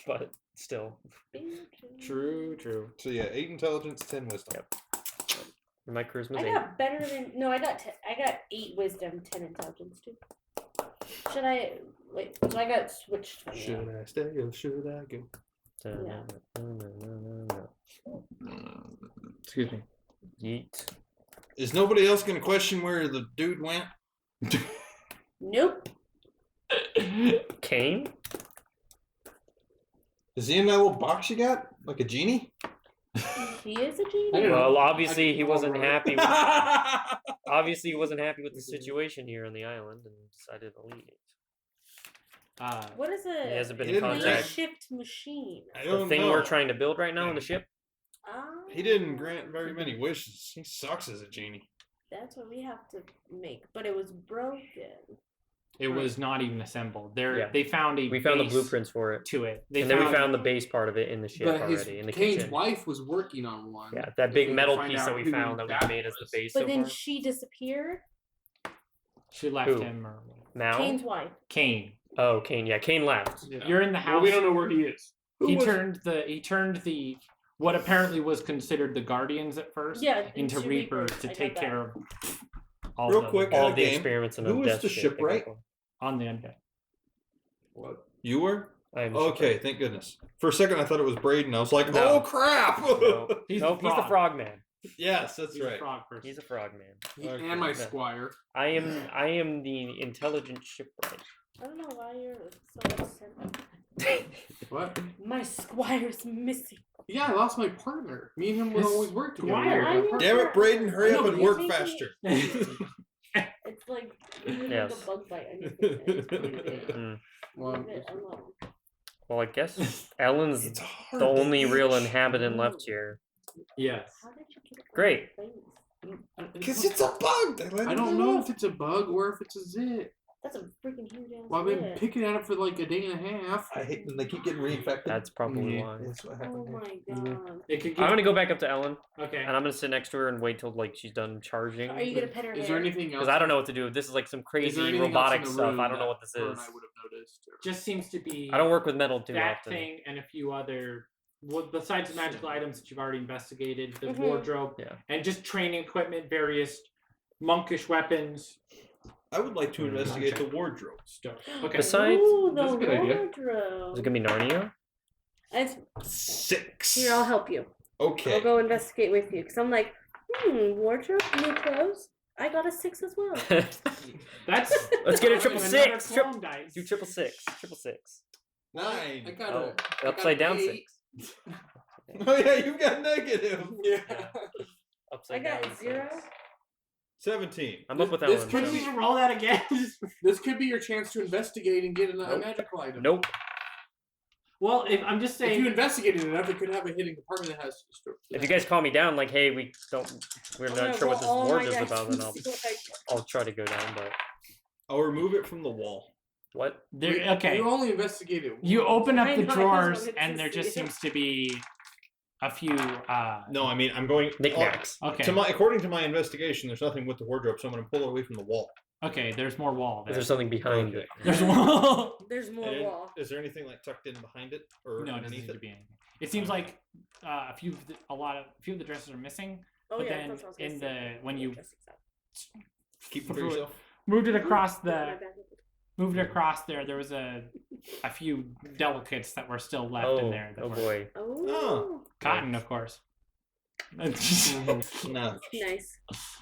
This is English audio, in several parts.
but still. True. So yeah, 8 intelligence, 10 wisdom. Yep. My charisma's I 8. got better than I got 8 wisdom, 10 intelligence too. Should I wait? So I got switched. Should I stay or should I go? Excuse me. Yeet. Is nobody else going to question where the dude went? Nope. Kane? Is he in that little box you got? Like a genie? He is a genie. Well, obviously he wasn't happy. Obviously he wasn't happy with the situation here on the island and decided to leave. What is He a hasn't been in contact. shift machine? I The don't thing know. we're trying to build right now on the ship. He didn't grant very many wishes. He sucks as a genie. That's what we have to make, but it was broken. It was not even assembled. Yeah. They found We found the base blueprints for it. to it. And then we found the base part of it in the ship But already, in the Kane's kitchen. wife was working on one. Yeah, that If big we metal find piece out that we who found that that we made as the was. base But so then far. she disappeared. She left Who? him. Or Now? Kane's wife. Kane. Oh, Kane. Yeah, Kane left. Yeah. You're in the house. Well, we don't know where he is. He turned the what apparently was considered the Guardians at first Yeah, into Reapers to I got take that. care of all Real the, quick, All the game. experiments and Who the was death the shit shipwright? they go on the undead. What? You were? for. I am the Okay, thank goodness. For a second I thought it was Braden. I was like, No. oh crap! shipwright. He's Nope, he's the frog man. Yes, that's He's a right. frog person. He's a frog man. And my Okay. squire. I am the intelligent shipwright. I don't know why you're so upset. What? My squire's missing. Yeah, I lost my partner. Me and him would His always work together. squire. I'm your Damn it, partner. Braden, hurry I know, up and but work he's making faster. It's like even Yes. like a bug bite on your finger. It's pretty big. Well, Leave it alone. Well, I guess Ellen's It's hard the to only real itch. inhabitant left here. Yes. How did you get it? Great. Because it's a bug. I don't know if it's a bug or if it's a zit. That's a freaking huge ass. Well, I've been zit. picking at it for like a day and a half. I hate when they keep getting reinfected. That's probably Yeah. why. That's what Oh happened. my Mm-hmm. god. It could I'm get, gonna go back up to Ellen, okay. and I'm gonna sit next to her and wait till like she's done charging. Are you gonna pet her Is hair? there anything else? Because I don't know what to do. This is like some Is there crazy anything else robotic in the stuff. room I don't know that what this Fern is. and I would have noticed. Or... Just seems to be I don't work with metal too that often. thing and a few other. Well, besides the magical items that you've already investigated, the Mhm. wardrobe, Yeah. and just training equipment, various monkish weapons. I would like to investigate the wardrobe. Stuff. Okay. Besides, Ooh, the That's a good idea. wardrobe. is it gonna be Narnia? It's, 6. here, I'll help you. Okay. I'll go investigate with you because I'm like, wardrobe, new clothes. I got a 6 as well. That's Let's get a triple another six. clone dice. Do triple six. Triple six. 9. I got Oh, a upside down 8. 6. Oh yeah, you got negative. Yeah. Upside I got down 0. 6. 17. I'm up with This Ellen. could Can we roll that again? This could be your chance to investigate and get a Nope. magical item. Nope. Well, if I'm just If you saying, investigated enough, it could have a hidden compartment that has. If you guys call me down, like, hey, we're not sure what this ward is dice about, then and see what I get. I'll try to go down. But I'll remove it from the wall. what? there, okay, You only investigated. you open I up the know, I just drawers wanted to and there just see. seems to be a few. No, I mean I'm going. Knickknacks. Okay. According to my investigation, there's nothing with the wardrobe, so I'm going to pull it away from the wall. Okay. There's more wall Is there. there something behind it? There's wall. There's more And wall. is there anything like tucked in behind it or No, it doesn't underneath seem it? to be anything. It seems like a few of the dresses are missing, Oh but yeah, then that's what I was gonna in say. when you Keep them for yourself. moved it across My the bad. moved it across there was a few delicates that were still left in there. That Oh were boy. Oh, cotton, of course. No. nice.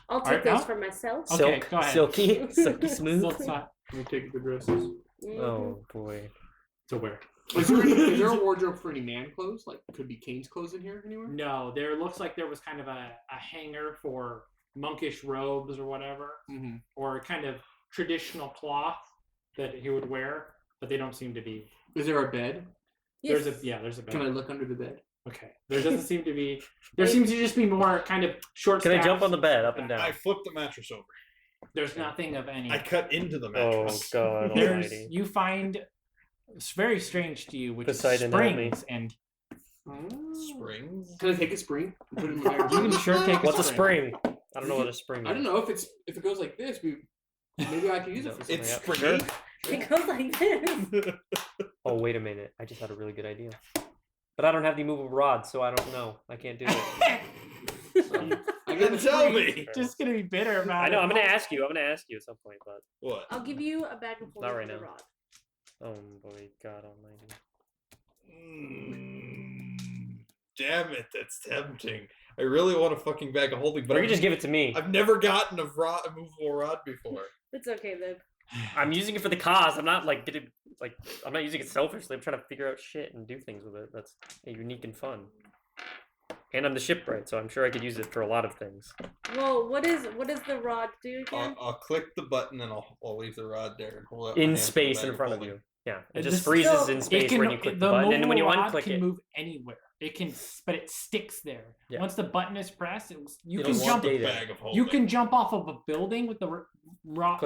I'll Alright, take those now? for myself. Okay, Silk, go ahead. silky, silky smooth. Silk spot. Let me take the dresses. Mhm. Oh boy. To wear. Is there a wardrobe for any man clothes? Like, could be Kane's clothes in here anywhere? No, there looks like there was kind of a hanger for monkish robes or whatever, Mm-hmm. or kind of traditional cloth that he would wear, but they don't seem to be. Is there a bed? Yes. There's a bed. Can I look under the bed? Okay. There doesn't seem to be. There seems to just be more kind of short. Can I jump staffs. on the bed, up and down? I flipped the mattress over. There's nothing of any. I cut into the Oh mattress. God There's Almighty. you find it's very strange to you, which Poseidon, is help me. springs, and Springs. Can I take a spring? And put it in my you can sure take. What's a spring. spring? I don't know what a spring is. I don't know if it goes like this. Maybe I can use it for something. It's Yeah, springy. sure. It goes like this. Oh, wait a minute. I just had a really good idea. But I don't have the immovable rod, so I don't know. I can't do it. I Then got tell me. Just gonna be bitter about I know. it. I'm gonna ask you. at some point, but What? I'll give you a bag of holding Not right for the now. rod. oh boy, God Almighty. Damn it, that's tempting. I really want a fucking bag of holding, But but you can just give it to me. I've never gotten a movable rod before. It's okay then. I'm using it for the cause. I'm not I'm not using it selfishly. I'm trying to figure out shit and do things with it. That's unique and fun. And I'm the shipwright, so I'm sure I could use it for a lot of things. Well, what does the rod do again? I'll click the button and I'll leave the rod there and hold it In space in front of you. Yeah, it just This- freezes So- in space when you click the the button, and when you movable rod unclick can it, move anywhere. It can, but it sticks there. Yeah. Once the button is pressed, you It'll can stay jump. there. Bag of holding. You can jump off of a building with the Click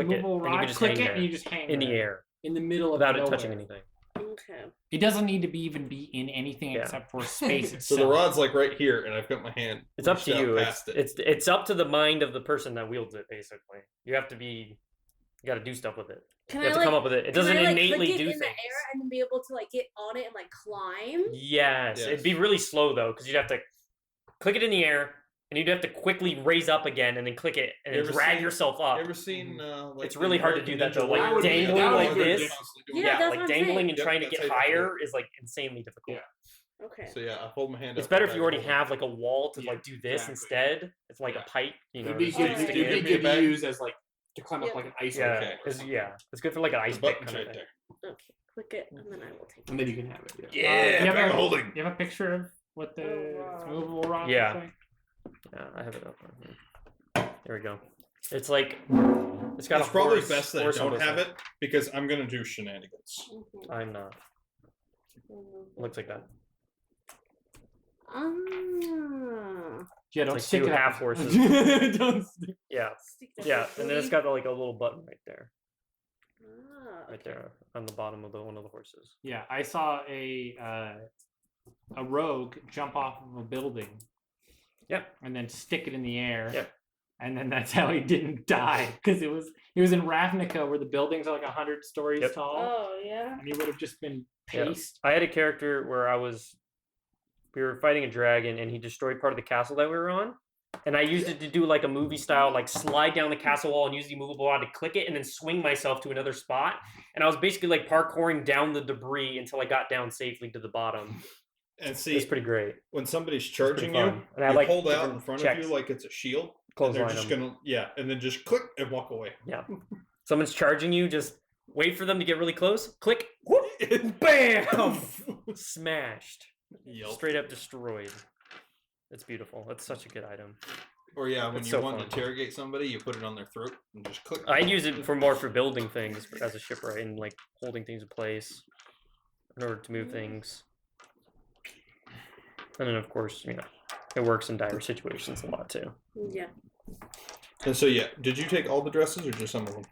it, movable and you rod. can just Click hang it, there. and you just hang in the there, air in the middle of without it nowhere. touching anything. Okay. It doesn't need to even be in anything Yeah. except for space So itself. the rod's like right here, and I've got my hand. It's up to reached out you. past it. It's up to the mind of the person that wields it. Basically, you got to do stuff with it. Can You have I to come up with it. It doesn't can I, innately click it do in things. the air and then be able to get on it and climb? Yes, it'd be really slow though, because you'd have to click it in the air, and you'd have to quickly raise up again, and then click it, and You then ever drag seen- yourself up. You ever seen? Like It's really hard to do that, though, like, That would be- dangling that would like be this. ridiculous. Yeah, Yeah, that's like what I'm dangling saying. and Yep, trying to that's get how you do higher is insanely difficult. Yeah. Okay. So yeah, I hold my hand. It's up better the if you bag already of holding. have a wall to Yeah, do this exactly. instead. It's like Yeah. a pipe, It'd be just good. stick It'd it in. be good bag? to use as to climb Yeah. up like an ice. Yeah, Okay. it's good for like an The ice pick button's kind of right thing. there. Okay. Click it and then I will take it. And then you can have it. Yeah. Yeah, you bag have of holding. You have a picture of what the Oh, wow. movable rod Yeah. looks like? Yeah, I have it up. There we go. It's like it's got It's a probably horse, best that I horse don't almost have like- it because I'm gonna do shenanigans. I'm not. Looks like that. Yeah, don't like stick two it up. half horses. Don't stick. Yeah, Stick that yeah, in and then it's the got like a little button right there, Ah, right okay. there on the bottom of one of the horses. Yeah, I saw a rogue jump off of a building. Yep. And then stick it in the air. Yep. And then that's how he didn't die because he was in Ravnica where the buildings are like 100 stories Yep. tall, Oh yeah. and he would have just been Yeah. paced. I had a character where we were fighting a dragon, and he destroyed part of the castle that we were on. And I used it to do like a movie style, like slide down the castle wall and use the movable rod to click it and then swing myself to another spot. And I was basically like parkouring down the debris until I got down safely to the bottom. And It was see, pretty great. when somebody's pretty charging you, fun. And I you like hold out different in front checks. of you like it's a shield. And Clothesline they're just 'em. gonna and then just click and walk away. Yeah. Someone's charging you, just wait for them to get really close. Click. Whoop, bam! Smashed. Yep. Straight up destroyed. It's beautiful. It's such a good item. Or yeah, when It's you so want fun. to interrogate somebody, you put it on their throat and just click. I'd use it more for building things as a shipwright and like holding things in place in order to move things. And then of course, it works in dire situations a lot too. Yeah. And so yeah, did you take all the dresses or just some of them?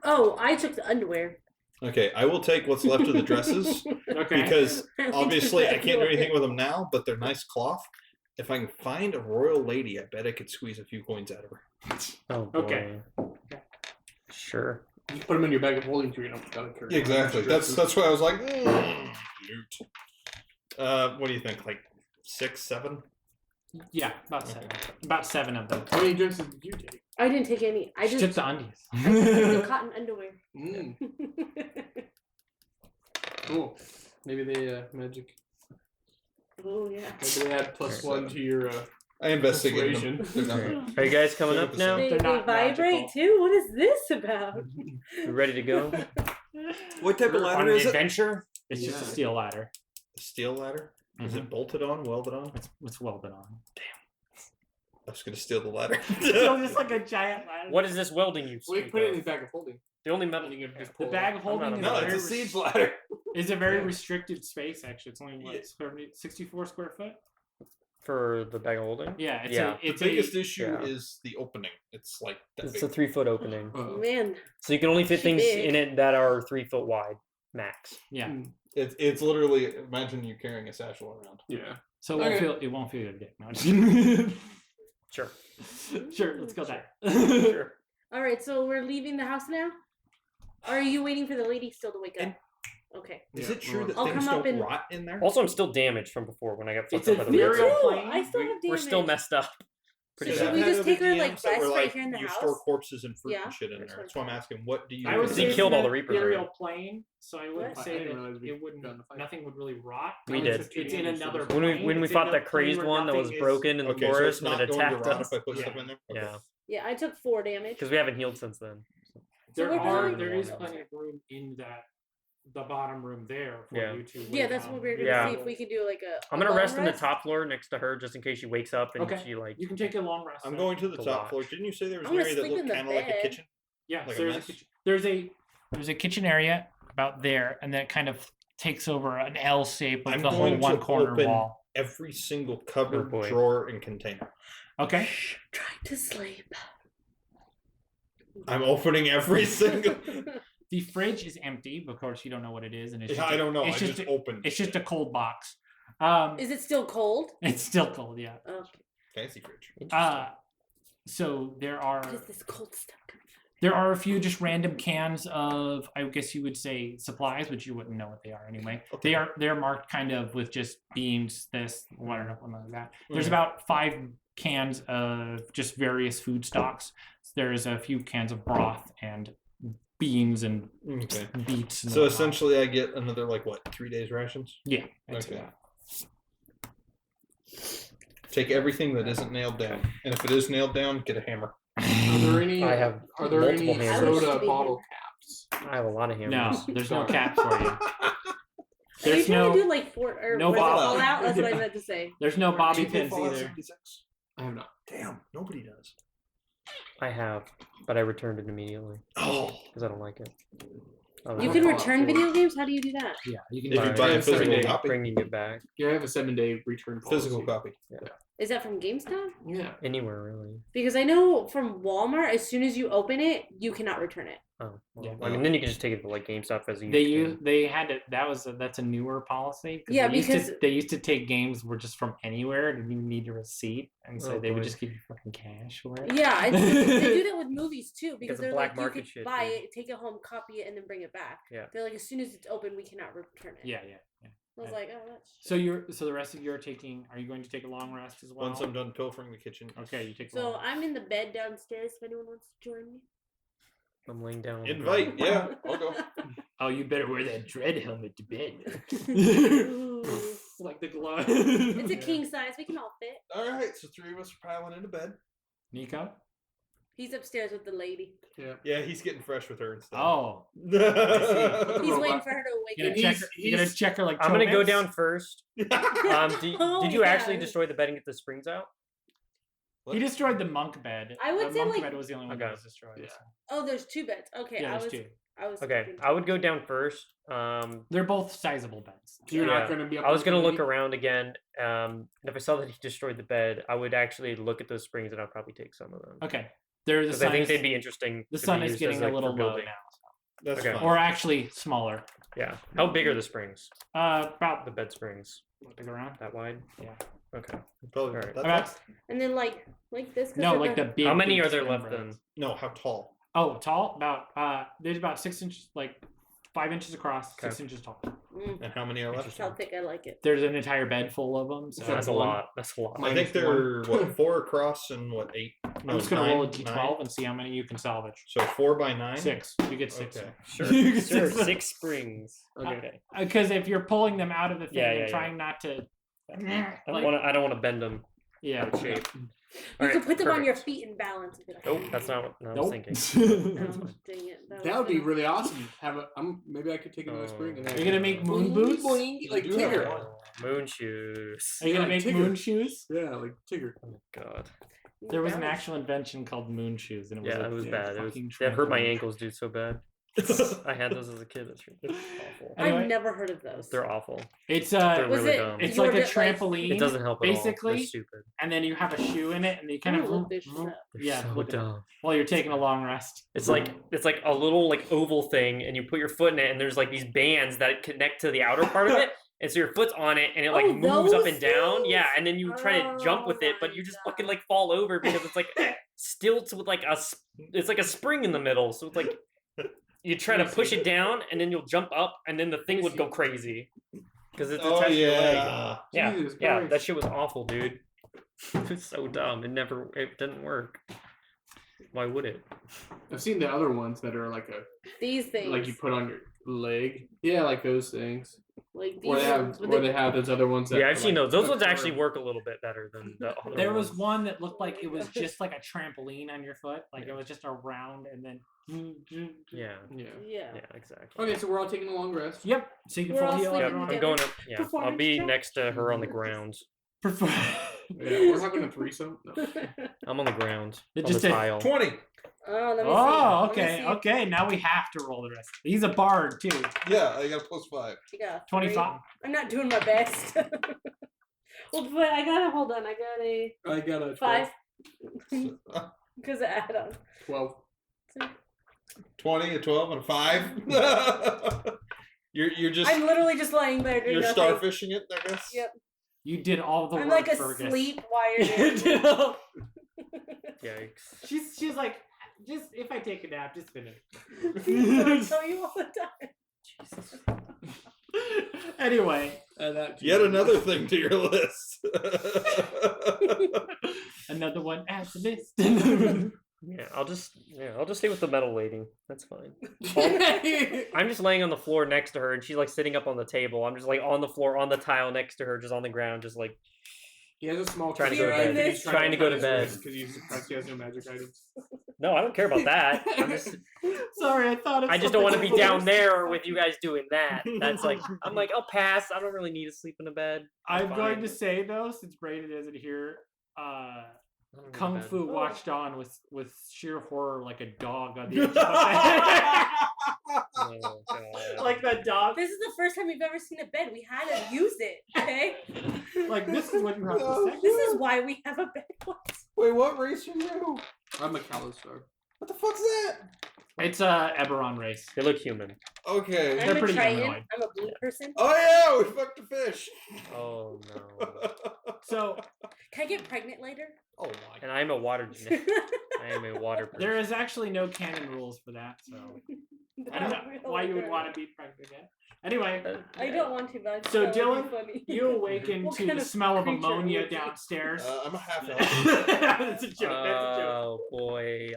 Oh, I took the underwear. Okay, I will take what's left of the dresses Okay. because I took obviously the I can't do anything underwear. with them now, but they're nice cloth. If I can find a royal lady, I bet I could squeeze a few coins out of her. Oh boy. Okay. Sure. You put them in your bag of holding so you don't gotta carry them. Exactly. That's why I was like, loot. What do you think? Like 6, 7? Yeah, about Okay. 7. About 7 of them. How many dresses did you take? I didn't take any. I She just took the undies. I took the cotton underwear. Mm, cool. Maybe they magic. Oh yeah. Maybe they add +1 to your. I investigated them. Persuasion. They're nothing. Are you guys coming Stay up with the now? same. They They're not vibrate magical. too. What is this about? You ready to go? What type of On ladder an is it? adventure, it's just a Yeah. steel ladder. A steel ladder? Is Mhm. it bolted on, welded on? It's welded on. I was gonna steal the ladder. So just like a giant ladder. What is this welding you Wait, speak put it in of? the bag of holding. The only metal And you can just The pull it bag out. of holding is No, a no, very it's a siege res- ladder. is a very Yeah. restricted space. Actually, it's only what Yeah. 64 square foot. for the bag of holding. Yeah, it's Yeah. a it's the biggest a, issue yeah. is the opening. It's like that It's big. a 3-foot opening, Man, so you can only fit She things big. in it that are 3 foot wide max. yeah. It's literally imagine you carrying a satchel around. Yeah. So it won't Okay. feel your dick. No, I'm just kidding. Sure. Sure, let's go there. Sure. all right. So we're leaving the house now. Or are you waiting for the lady still to wake up? Okay. Is Yeah, it true that I'll things come up don't and- rot in there? Also, I'm still damaged from before when I got It's fucked up by the ethereal wizard. too. plane. I still have damage. We're still messed up. Pretty should bad. we I've had just other take our, like, DMs that were rest right like, here in the you house? store corpses and fruit Yeah, and shit in that's there. what That's why I'm I asking, what do you I would Because say he it's killed an all the Reapers ethereal already. plane, so I wouldn't What? say I didn't that realize we it wouldn't. done the fight. Nothing would really rot. We It's- did. It's in another. When we plane. It's fought in that a crazed plane where one that was nothing is- broken in the Okay, so it's forest and not it going to attacked rot us. if I put Yeah. stuff in there? Okay. Yeah, Yeah, I took 4 damage. because we haven't healed since then. There we're are really- there is Okay. plenty of room in the bottom room there for Yeah. you to. Yeah, lay that's down. what we were gonna Yeah. see if we could do like a. I'm gonna long rest in the top floor next to her just in case she wakes up and Okay. she like. You can take a long rest. I'm then. going to the To top watch. floor. Didn't you say there was I'm an gonna area that sleep in looked the kind of like a bed. kitchen? Yeah, Like so a there's a mess? kitchen. There's a kitchen area about there, and then it kind of takes over an L shape with I'm the whole going to one corner open wall. every single cupboard, boy. drawer, and container. Okay. Trying to sleep. I'm opening every single. The fridge is empty. Of course, you don't know what it is, and it's Yeah, just I don't know. I It's just opened. It's just a cold box. Is it still cold? It's still cold. Yeah. Okay. Fancy fridge. Interesting. So there What are is this cold stuff coming a few just random cans of, I guess you would say, supplies, which you wouldn't know what they are anyway. Okay. They're marked kind of with just beans, this, one like that. There's Mhm. about 5 cans of just various food stocks. There's a few cans of broth and beans and Okay. beets. And So whatnot. essentially, I get another 3 days rations. Yeah. I'd say Okay. that. Take everything that isn't nailed down, and if it is nailed down, get a hammer. Are there any? I have Are there any multiple hammers. I wish soda to be bottle him. caps? I have a lot of No, hammers. there's no caps for you. Are you There's trying no to do like Fort or no was it bottle. Fallout? That's what I meant to say. there's no bobby People pins Fallout either. 76? I have not. Damn, nobody does. I have, but I returned it immediately Oh, because I don't like it. Oh, You I can Fallout return 4. video games. How do you do that? Yeah, you can If you buy buy a it. physical 7 day. copy. bringing it back Yeah, I have a 7-day return policy. physical copy. Is that from GameStop? Yeah. anywhere really. Because I know from Walmart, as soon as you open it, you cannot return it. Oh, well, Yeah. I mean, then you can just take it to like GameStop as you. They had it. That's a newer policy. Yeah, because they used to take games were just from anywhere and you need a receipt, and so Oh, they would boy. just give you fucking cash for it. Yeah, they do that with movies too. Because of they're black like, you market could shit, buy dude. it, take it home, copy it, and then bring it back. Yeah. They're like, as soon as it's open, we cannot return it. Yeah. I was like, oh, that's. So the rest of you are taking. Are you going to take a long rest as well? Once I'm done pilfering the kitchen. Okay, you take. a So long I'm in the bed downstairs. If anyone wants to join me. I'm laying down. on the Invite, ground. yeah, I'll go. Oh, you better wear that dread helmet to bed. Ooh. Like the glove. It's a king size. We can all fit. All right, so 3 of us are piling into bed. Nico. He's upstairs with the lady. Yeah. Yeah, he's getting fresh with her and stuff. Oh, He's waiting robot. for her to you gonna awaken. check? He's- You gonna check her like? I'm gonna go Chobits? down first. Oh, Did you actually yeah. destroy the bed and get the springs out? He destroyed the monk bed. I would the say, monk like- bed was the only one Okay. that was destroyed. Yeah. so. Oh, there's 2 beds. Okay, Yeah, I there's was. 2. I was. Okay, thinking- I would go down first. They're both sizable beds. You're Yeah. not going to be. Up I was with gonna look somebody? around again. And if I saw that he destroyed the bed, I would actually look at those springs and I'd probably take some of them. Okay. There's Because the I sun. think Is, they'd be interesting. the to sun be is used getting as, a like, little for low building. now. That's Okay. fine. Or actually smaller. Yeah. How big are the springs? About The bed springs look around. that wide? Yeah. Okay. Probably Alright. that About tall? And then like this. 'cause no, they're like the big. How many big are there spring left beds. then? No, how tall? Oh, tall. About there's about 6 inches, like 5 inches across, Okay. 6 inches tall. And how many are left? That's how thick I like it. There's an entire bed full of them. So So That's a one. lot. That's a lot. I think Minus they're what 4 across and what 8? No, I'm just gonna roll a 9, d12 9? and see how many you can salvage. So 4 by 9. 6. You get 6. Okay. Sure. You get Sure. 6. 6 springs. Okay. Okay. Because if you're pulling them out of the thing Yeah, and yeah, trying not to, I like, don't want to bend them yeah. out of shape. You Alright, can put them on your perfect. feet and balance. And be like, Nope, that's not what I was Nope. thinking. Oh, dang it. That would be really awesome. Have a. Maybe I could take it to my spring. And Are then you gonna make moon boing, boots? boing, like You do have Tigger. one. Moon shoes. Are you gonna Yeah, make Tigger. moon shoes? Yeah, like Tigger. Oh my god. There was an actual invention called moon shoes, and it was Yeah, a it was bad. It was fucking that hurt my trampoline. ankles, dude, so bad. I had those as a kid. That's awful. Anyway. I've never heard of those. They're awful. It's They're Was really it- dumb. it's You like were a just, like- trampoline. It doesn't help at all. basically- They're stupid. and then you have a shoe in it, and you kind I'm of gonna look this shit up. They're yeah, so look it up. dumb. while you're taking a long rest. It's like a little like oval thing, and you put your foot in it, and there's like these bands that connect to the outer part of it, and so your foot's on it, and it like Oh, moves up those and down. things? Yeah, and then you try to jump with it, but Oh you my just God. fucking like fall over because it's like stilts with like it's like a spring in the middle, so it's like you try to push it down, and then you'll jump up, and then the thing would go crazy because it's Oh, attached to your leg. yeah. Yeah, Jesus yeah, Christ. that shit was awful, dude. It was so dumb. It didn't work. Why would it? I've seen the other ones that are like These things. like you put on your leg. Yeah, like those things. Like these Or ones. they have those other ones. That Yeah, are, I've seen like, those. Those hooked ones actually or- work a little bit better than the other There was ones. one that looked like it was just like a trampoline on your foot. Like it was just a round and then. Yeah. Yeah. Yeah. Yeah, exactly. Okay, so we're all taking a long rest. Yep. So you can We're full all heal sleeping Yep, everyone. I'm together. going up. Yeah, I'll Performance be check? next to her on the ground. Yeah, we're having a threesome. No. I'm on the ground. It On just the did- tile. 20. Oh, let me see. Oh, Let me okay, see. okay. Now we have to roll the rest. He's a bard too. Yeah, I got a +5. I got a 25. 3. I'm not doing my best. Well, but I gotta hold on. I got a I got a 5 because of add-on. 12. 20, a 12, and a 5. you're just I'm literally just laying there doing you're nothing. starfishing it, I guess. Yep. You did all the I'm work, like Fergus. asleep wired in. Yikes. She's like, just if I take a nap, just finish. I tell you all the time. Anyway, Yet another thing to your list. another one adds to this. Yeah, I'll just stay with the metal lady. That's fine. I'm just laying on the floor next to her, and she's like sitting up on the table. I'm just like on the floor, on the tile next to her, just on the ground, just like He has a small Trying to go to keychain bed. that he's Trying to go to his bed. wrist because he's surprised he has no magic items. no, I don't care about that. I'm just, Sorry, I thought of I just don't want to be something down worse. there with you guys doing that. That's like, I'm like, I'll pass. I don't really need to sleep in a bed. I'm going fine. to say though, since Brayden isn't here, I don't need a Kung bed. Fu watched on with sheer horror like a dog on the edge of the bed. Oh, God. Like the dog. This is the first time we've ever seen a bed. We had to use it. Okay. Like this is what you have to No. say. This is why we have a bed. Wait, what race are you? I'm a Callister. What the fuck's that? It's a Eberron race. They look human. Okay. They're I'm a pretty Triton. humanoid. I'm a blue person. Oh yeah, we fucked a fish. Oh no. So Can I get pregnant later? Oh my. And I'm a water. I am a water person. there is actually no canon rules for that. So I don't know why you would want to be pregnant again. Anyway, I don't want to, but I just So, thought it would Dylan, be funny. you awaken What to kind the of smell of creature ammonia is he? downstairs. I'm a half elf. That's a joke. That's a joke. Oh boy. It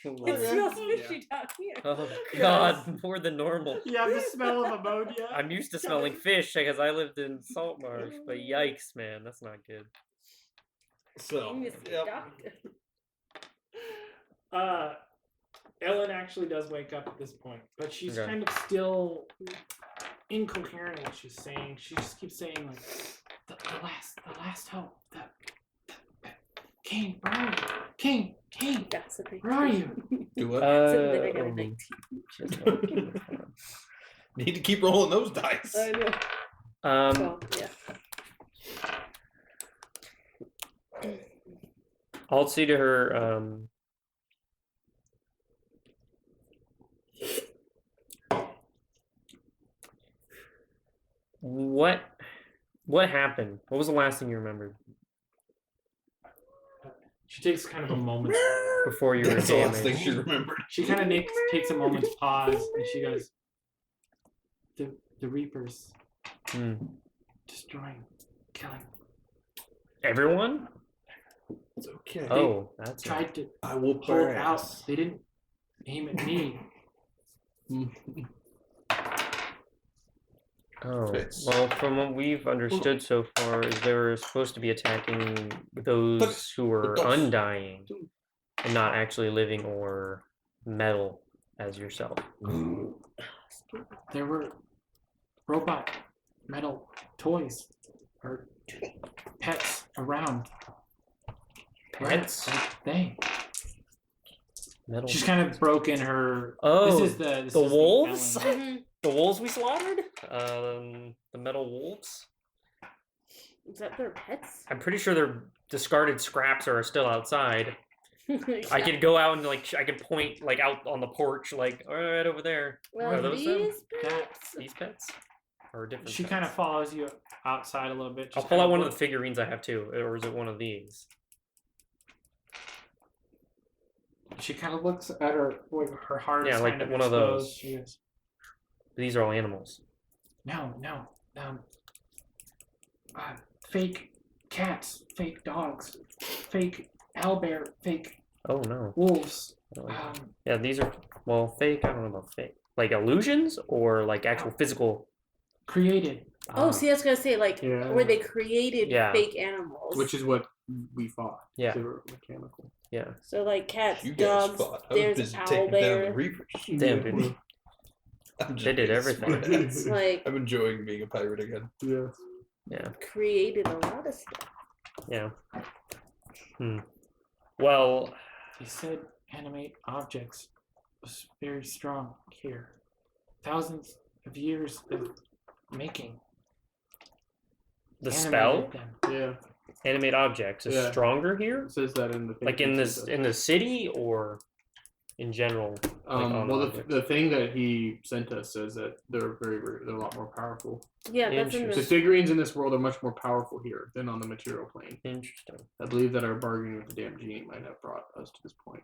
Okay. smells fishy down here. Oh God, more than normal. You have the smell of ammonia. I'm used to smelling fish because I lived in salt marsh, but yikes, man, that's not good. So, You missed the yep. doctor. Ellen actually does wake up at this point, but she's Okay. kind of still incoherent in what she's saying. She just keeps saying like, the last hope, King, where are you? King, That's a great where are you? Do what? So then I got a 19. just like- Need to keep rolling those dice. I know. um, So, yeah. I'll say to her, what happened? What was the last thing you remembered She takes kind of a moment. before you were That's the last thing damaged? she remembered. She kind of takes a moment's pause, and she goes, "The Reapers Hmm. destroying, killing. Everyone? It's okay. Oh, that's it. Tried to I will hold burn. out. They didn't aim at me." Oh, Fits. well, from what we've understood so far, is they were supposed to be attacking those who were those. undying and not actually living or metal as yourself. There were robot metal toys or pets around. Pets? Like they. Metal. She's kind of broken her. Oh, this is the the wolves? Ellen. Mhm. The wolves we slaughtered? The metal wolves? Is that their pets? I'm pretty sure their discarded scraps are still outside. I Yeah. could go out and I could point out on the porch, all right over there. Well, Are those them? these That- pets. These pets? Or different She pets? kind of follows you outside a little bit. I'll pull out one of the figurines I have too, or is it one of these? She kind of looks at her, like her heart Yeah, is like kind of one of those. exposed. She goes, These are all animals. no, fake cats, fake dogs, fake owlbear, fake Oh no. wolves. Yeah, these are fake. I don't know about fake. Like illusions or like actual physical. Created. Oh, see, I was gonna say like Yeah. where they created Yeah. fake animals, Which is what we fought. Yeah. They were mechanical. Yeah. so like cats, You guys dogs. fought. I was There's busy owl taking down the bear. Reapers. Damn, dude. I'm just They did being everything. smart. It's like I'm enjoying being a pirate again. Yeah. Yeah. created a lot of stuff. Yeah. Well, He said animate objects was very strong here. Thousands of years of making. the Animated spell them. Yeah. animate objects is Yeah. stronger here. It says that in the thing. Like in It this says that. in the city or in general. on Well, objects? the thing that he sent us says that they're they're a lot more powerful. Yeah, that's in The Interesting. the. figurines in this world are much more powerful here than on the material plane. Interesting. I believe that our bargaining with the damn genie might have brought us to this point.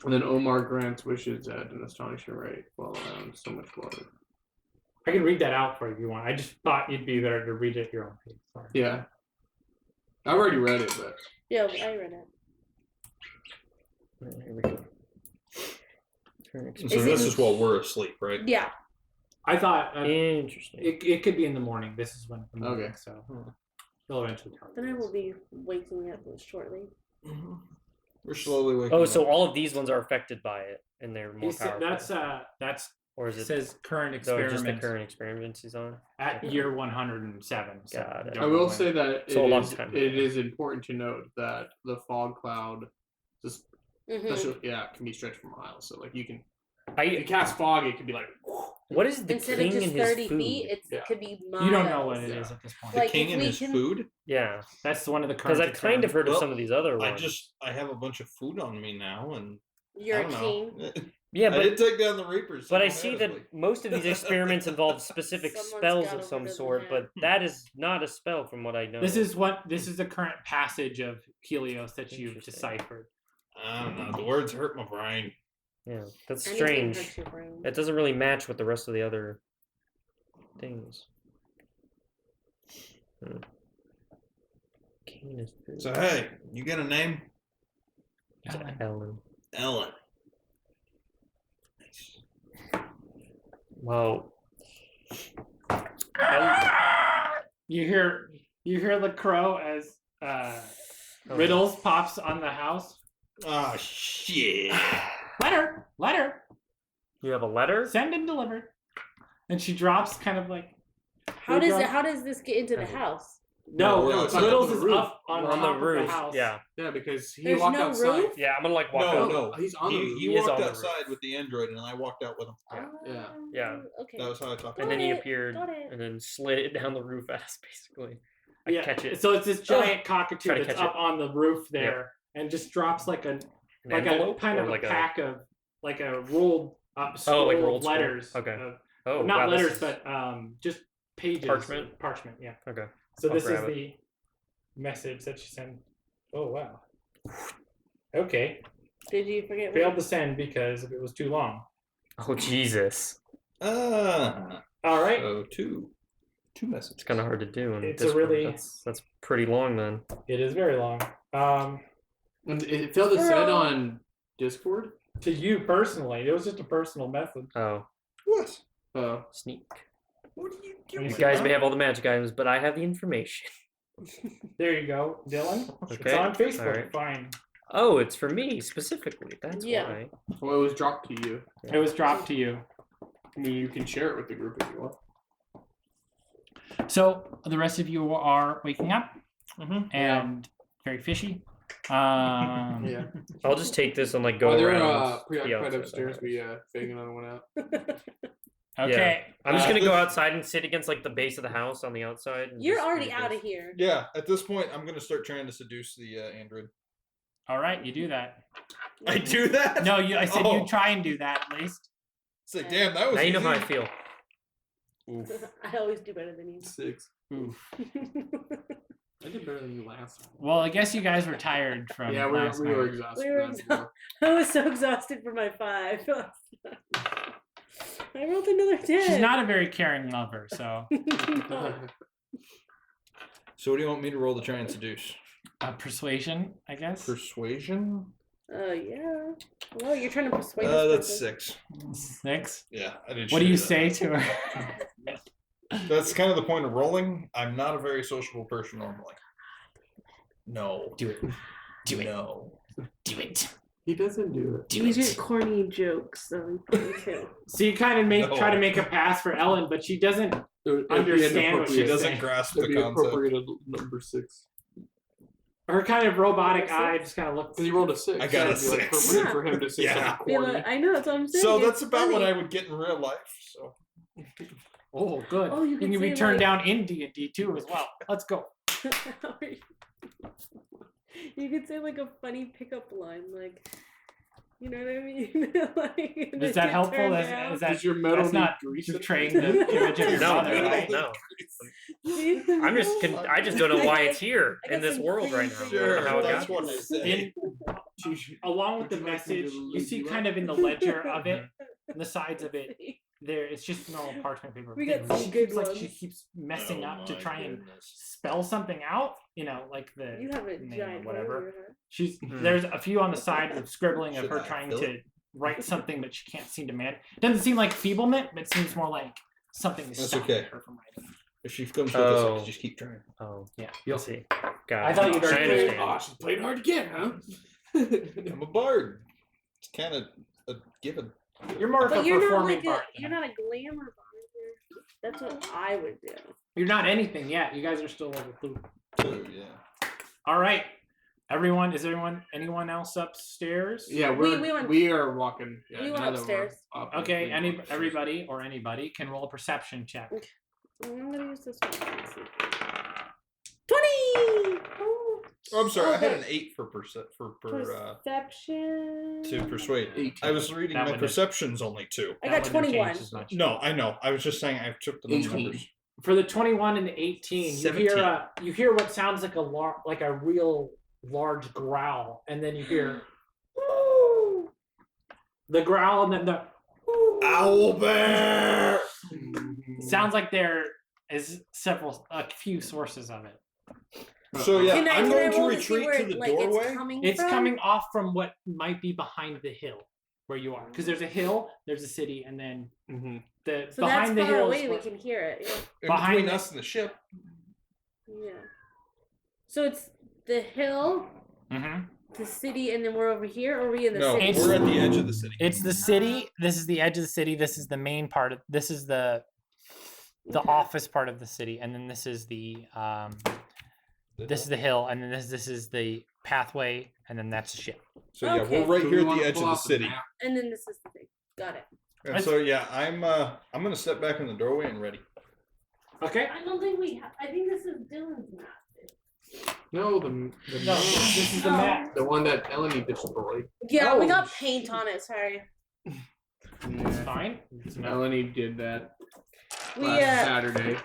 And then Omar grants wishes at an astonishing rate while around so much water. I can read that out for you if you want. I just thought you'd be better to read it at your own pace. Sorry. Yeah. I've already read it, but Yeah, I read it. Here we go. Turn So Is this it- is while we're asleep, right? Yeah. I thought Interesting. it could be in the morning. This is when the morning, Okay. so you'll eventually tell Then I you. will be waking up shortly. Mm-hmm. We're slowly waking Oh, up. so all of these ones are affected by it, and they're more He said powerful. that's or is it says current so experiments just the current experiments he's on? at year 107. So Got it. don't I know will when. say that So a long it time is ago. important to note that the fog cloud just Mhm. especially, can be stretched for miles. So like you can if you I cast fog, it could be like what is the Instead king of just and his 30 food? feet, it Yeah. could be miles. You don't know what it is Yeah. at this point. the like, king if and we his can- food. Yeah, That's one of the because current I've kind of heard of Well, some of these other I ones. have a bunch of food on me now, and You're I a don't king. know. Yeah, I did but take down the Reapers. I so see don't that ask me. most of these experiments involve specific Someone's spells got of over some to the sort, man. but that is not a spell from what I know. This is the current passage of Helios that you've Interesting. deciphered. I don't know. The words hurt my brain. yeah, that's Anything strange. hurts your brain. It doesn't really match with the rest of the other things. King and his food. So hey, you got a name? It's Ellen. Ellen. Well, You hear the crow as Riddles pops on the house. Oh shit. Letter, you have a letter? send and delivered. And she drops kind of like How does this get into the house? no, No, it's on Riddles the is roof. up on, On top the roof. of the house. Yeah. yeah, because he There's walked no outside. roof? Yeah, I'm gonna like walk No, out. no. He's on the roof. He He is walked on the outside roof. with the android, and I walked out with him. Yeah. Yeah. Oh, Okay. That was how I talked. And to then him. he Got it, appeared got it. and then slid it down the roof ass basically. I Yeah. catch it. So it's this giant cockatoo Try to that's catch up on the roof there and just drops like a An like a envelope kind or of like a pack of like a rolled up scroll like of rolled scroll. letters. Okay. of- Oh, not wow, this letters, is- but just pages. Parchment? Parchment, yeah. okay. So I'll this is grab it. the message that she sent. Oh wow. Okay. Did you forget? Failed to send because it was too long. Oh Jesus. All right. So two messages. It's kind of hard to do. And It's a really- that's pretty long then. It is very long. And it failed to send on Discord. To you personally, it was just a personal message. Oh, What? sneak. What are you You doing? These guys may have all the magic items, but I have the information. There you go, Dylan. It's Okay. on Facebook. Alright. Fine. Oh, it's for me specifically. That's Yeah. why. Well, it was dropped to you. It was dropped to you. I mean, you can share it with the group if you want. So the rest of you are waking up Mm-hmm. and very fishy. Yeah. I'll just take this and like go While they're around. the preoccupied outside of the upstairs, house. we Fagin on went out. Okay. I'm just gonna this- go outside and sit against like the base of the house on the outside. and You're just already read out this. of here. Yeah. At this point, I'm gonna start trying to seduce the android. All right, you do that. I do that. No, I said Oh. you try and do that at least. Say, damn, that was. Now you know how I easy. feel. Oof. I always do better than you. 6. Oof. I did better than you last time. Well, I guess you guys were tired from Yeah, last we night. were exhausted. We were last night. I was so exhausted for my 5. I rolled another 10. She's not a very caring lover, so No. So what do you want me to roll to try and seduce? persuasion, I guess. Persuasion? Yeah. Well, you're trying to persuade That's us. 6. 6. Yeah, I did. What do you say to her? That's kind of the point of rolling. I'm not a very sociable person normally. No. Do it. Do it. No. Do it. He doesn't do it. Do These it. are corny jokes, so you too. So you kind of No. try to make a pass for Ellen, but she doesn't understand what She she's doesn't saying. grasp It'd the be concept. appropriate number 6. Her kind of robotic Six? eye just kind of looks. Because you rolled a 6. I got a so it'd be, like, 6. appropriate for him to say Yeah. something Be corny. like, I know, that's what I'm saying. So it's that's about what funny. I would get in real life. So Oh, good. Oh, you you can can be say, turned like- down in D&D too as well. Let's go. You could say like a funny pickup line, like, you know what I mean? Like, and Is then that get helpful? turned Is down. that Does your metal that's need not grease in it? betraying the image of your No, mother, right? no. See? I'm just. I just don't know why it's here I got in this some world right now. crazy I don't know how it that's got what I here. say. In, along with the Would you like me to message, you leave see you kind up? of in the ledger of it, and the sides of it, there it's just normal parchment paper. We but got she some good keeps, like she ones. keeps messing Oh up to my try and goodness. spell something out. You know, like the You have a name or giant hole in whatever. your head. She's Hmm. there's a few on the side of scribbling of Should her I trying fill to it? write something, but she can't seem to manage. Doesn't seem like feeblement, but seems more like something is That's stopping okay. her from writing. If she comes with us, I Oh. can just keep trying. Oh, Yeah, you'll see. Got I it. thought you'd I already understand. Oh, she's playing hard to get, huh? I'm a bard. It's kind of a given. You're more of a But you're not performing like part. you're not a glamour bonder. That's what I would do. You're not anything yet. You guys are still level 2. So yeah. All right, everyone. Is anyone else upstairs? Yeah, We we went- are walking. Yeah, we went now that we're upstairs. up, Okay. we went upstairs. Everybody can roll a perception check. I'm gonna use this one. Let's see. 20! Oh, Oh, I'm sorry. I had okay. an 8 for Perception. to persuade. 18. I was reading That my wouldn't- perception's only 2. I That got wouldn't have 21. changed as much. No, I know. I was just saying I took the 18. numbers. For the 21 and the 18, you hear what sounds like a real large growl, and then you hear the growl, and then the Owl bear. sounds like there is a few sources of it. So yeah, Can I'm can going to roll see retreat where to the like, doorway. It's coming, It's from? coming off from what might be behind the hill where you are, because there's a hill, there's a city, and then Mm-hmm. the So that's behind the far hill away. is We where- can hear it. Yeah. In behind between the- us and the ship. Yeah. So it's the hill, Mhm. the city, and then we're over here, or are we in the No, city? It's- we're at the edge of the city. It's the city. This is the edge of the city. This is the main part of. This is the Okay. office part of the city, and then this is the this is the hill, and then this is the pathway, and then that's the ship. So yeah, Okay. we're right So here we at wanna the edge pull of the out city. map. And then this is the thing. Got it. And so yeah, I'm gonna step back in the doorway and ready. Okay. I don't think we have. I think this is Dylan's map. No, the No, this is the Oh. map. the one that Eleni destroyed. Yeah, we Oh, got paint on it. Sorry. It's fine. It's not- Eleni did that We last Saturday.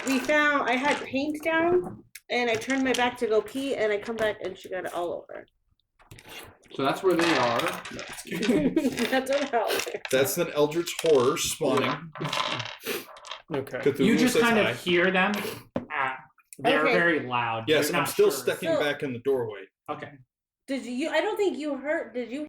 we found I had paint down, and I turned my back to go pee, and I come back, and she got it all over. So that's where they are. That's what happened. That's an eldritch horror spawning. Okay. Cthulhu You just says kind hi. of hear them. They're Okay. very loud. Yes, You're I'm not still sure. stepping So- back in the doorway. Okay. Did you? I don't think you heard. Did you